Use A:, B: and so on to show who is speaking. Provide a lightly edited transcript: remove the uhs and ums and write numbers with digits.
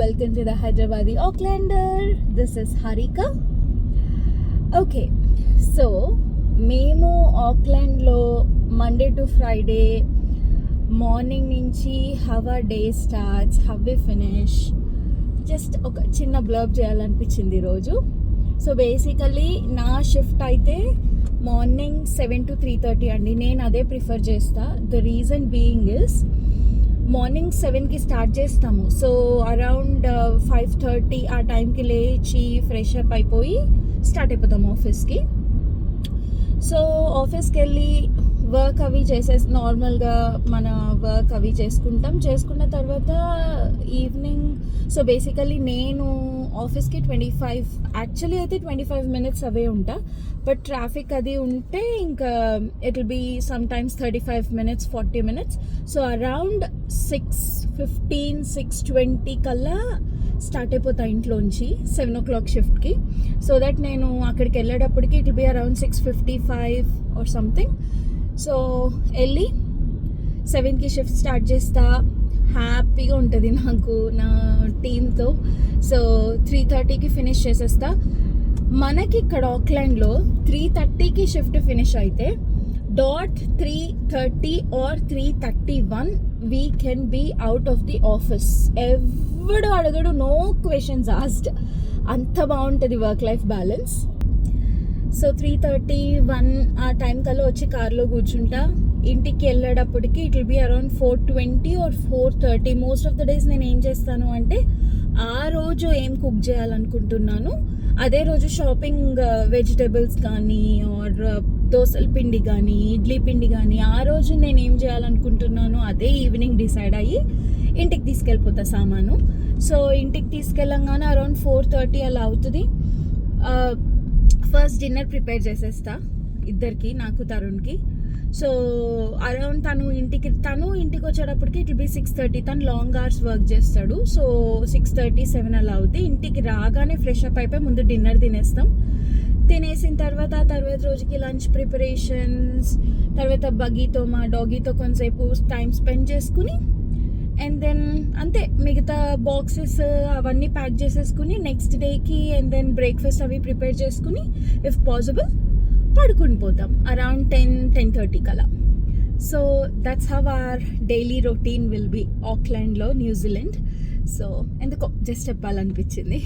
A: welcome to the Hyderabadi Aucklander. This is Harika. Okay, so మేము ఆక్లాండ్లో Monday to Friday morning నుంచి how our day starts, how we finish, just ఒక చిన్న blurb చేయాలనిపించింది ఈరోజు. So basically నా shift అయితే మార్నింగ్ 7 to 3:30 అండి. నేను అదే ప్రిఫర్ చేస్తా. The reason being is morning 7కి స్టార్ట్ చేస్తాము. సో అరౌండ్ 5:30 ఆ టైంకి లేచి ఫ్రెష్ అప్ అయిపోయి స్టార్ట్ అయిపోతాము ఆఫీస్కి. సో ఆఫీస్కి వెళ్ళి వర్క్ అవి నార్మల్గా మన వర్క్ అవి చేసుకున్న తర్వాత ఈవినింగ్. సో బేసికలీ నేను ఆఫీస్కి 25 minutes అవే ఉంటా. బట్ ట్రాఫిక్ అది ఉంటే ఇంకా it will be some times 35 minutes, 40 minutes. So around 6:15, 6:20 కల్లా స్టార్ట్ అయిపోతా ఇంట్లోంచి 7 o'clock షిఫ్ట్కి. సో దట్ నేను అక్కడికి వెళ్ళేటప్పటికి it will be around 6:55 or something. So వెళ్ళి 7కి షిఫ్ట్ స్టార్ట్ చేస్తా. హ్యాపీగా ఉంటుంది నాకు నా టీంతో. సో 3:30కి ఫినిష్ చేసేస్తా. మనకి ఇక్కడ ఆక్లాండ్లో 3:30కి షిఫ్ట్ ఫినిష్ అయితే .3:30 or 3:31 we can be out of the office. ఎవడు అడగడు, నో క్వశ్చన్స్ ఆస్క్డ్. అంత బాగుంటుంది వర్క్ లైఫ్ బ్యాలెన్స్. సో 3:31 ఆ టైం కల్లా వచ్చి కార్లో కూర్చుంటా. ఇంటికి వెళ్ళేటప్పటికి it will be around 4:20 or 4:30. Most of the days నేను ఏం చేస్తాను అంటే ఆ రోజు ఏం కుక్ చేయాలనుకుంటున్నాను అదే రోజు షాపింగ్, వెజిటేబుల్స్ కానీ ఆర్ దోసల పిండి కానీ ఇడ్లీ పిండి కానీ ఆ రోజు నేను ఏం చేయాలనుకుంటున్నాను అదే ఈవినింగ్ డిసైడ్ అయ్యి ఇంటికి తీసుకెళ్ళిపోతా సామాను. సో ఇంటికి తీసుకెళ్ళంగానే అరౌండ్ 4:30 అలా అవుతుంది. ఫస్ట్ డిన్నర్ ప్రిపేర్ చేసేస్తా ఇద్దరికి, నాకు తరుణ్కి. సో అరౌండ్ తను ఇంటికి వచ్చేటప్పటికి ఇట్ విల్ బీ 6:30. తను లాంగ్ అవర్స్ వర్క్ చేస్తాడు. సో 6:30, 7 అలా అవుతుంది. ఇంటికి రాగానే ఫ్రెష్ అప్ అయిపోయి ముందు డిన్నర్ తినేస్తాం. తినేసిన తర్వాత రోజుకి లంచ్ ప్రిపరేషన్స్, తర్వాత బగ్గీతో మా డాగీతో కొంతసేపు టైం స్పెండ్ చేసుకుని అండ్ దెన్ అంతే మిగతా బాక్సెస్ అవన్నీ ప్యాక్ చేసేసుకుని నెక్స్ట్ డేకి అండ్ దెన్ బ్రేక్ఫాస్ట్ అవి ప్రిపేర్ చేసుకుని ఇఫ్ పాసిబుల్ పడుకుని పోతాం అరౌండ్ 10:30 కలా. So that's how our daily routine will be ఆక్లాండ్లో, న్యూజిలాండ్. సో ఎందుకో జస్ట్ చెప్పాలనిపించింది.